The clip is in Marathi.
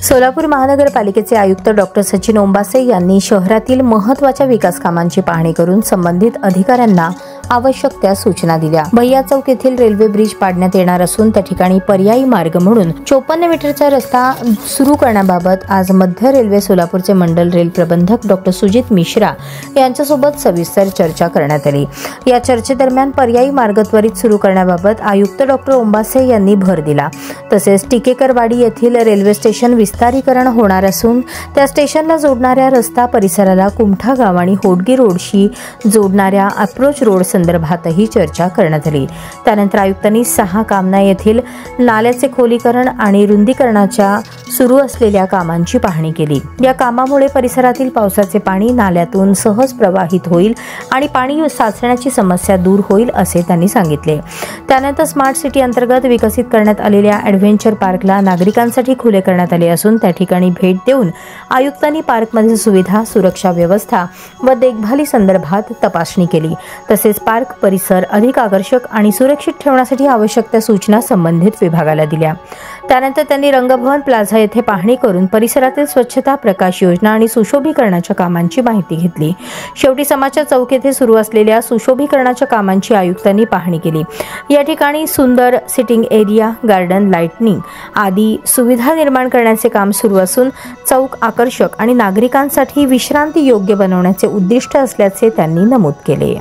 सोलापूर महानगरपालिकेचे आयुक्त डॉक्टर सचिन ओंबासे यांनी शहरातील महत्त्वाच्या विकास कामांची पाहणी करून संबंधित अधिकाऱ्यांना आवश्यक त्या सूचना दिल्या। भैया चौक येथील रेल्वे ब्रिज पाडण्यात येणार असून त्या ठिकाणी पर्यायी मार्ग म्हणून 54 मीटरचा रस्ता सुरू करण्याबाबत आज मध्य रेल्वे सोलापूरचे मंडल रेल प्रबंधक डॉक्टर सुजित मिश्रा यांच्यासोबत सविस्तर चर्चा करण्यात आली। या चर्चेदरम्यान पर्यायी मार्ग त्वरित सुरू करण्याबाबत आयुक्त डॉक्टर ओंबासे यांनी भर दिला। तसेच टिकेकरवाडी येथील रेल्वे स्टेशन विस्तारीकरण होणार असून त्या स्टेशनला जोडणाऱ्या रस्ता परिसराला कुमठा गाव आणि होडगी रोडशी जोडणाऱ्या अप्रोच रोड संदर्भातही चर्चा करण्यात आली। त्यानंतर आयुक्तांनी 6 कामना येथील नाल्याचे खोलीकरण आणि रुंदीकरणाच्या सुरू असलेल्या कामांची पाहणी केली। या कामामुळे परिसरातील पावसाचे पाणी नाल्यातून सहज प्रवाहित होईल आणि पाणी साचण्याची समस्या दूर होईल असे त्यांनी सांगितले। त्यानंतर स्मार्ट सिटी अंतर्गत विकसित करण्यात आलेल्या ॲडव्हेंचर पार्कला नागरिकांसाठी खुले करण्यात आले असून त्या ठिकाणी भेट देऊन आयुक्तांनी पार्कमधील सुविधा, सुरक्षा व्यवस्था व देखभाली संदर्भात तपासणी केली। तसेच पार्क परिसर अधिक आकर्षक आणि सुरक्षित ठेवण्यासाठी आवश्यक त्या सूचना संबंधित विभागाला दिल्या। त्यानंतर त्यांनी रंगभवन प्लाझा येथे पाहणी करून परिसरातील स्वच्छता, प्रकाश योजना आणि सुशोभीकरणाच्या कामांची माहिती घेतली। शेवटी समाचार चौक येथे सुरू असलेल्या सुशोभीकरणाच्या कामांची आयुक्तांनी पाहणी केली। या ठिकाणी सुंदर सिटिंग एरिया, गार्डन, लाइटनिंग आदी सुविधा निर्माण करण्याचे काम सुरू असून चौक आकर्षक आणि नागरिकांसाठी विश्रांती योग्य बनवण्याचे उद्दिष्ट असल्याचे त्यांनी नमूद केले।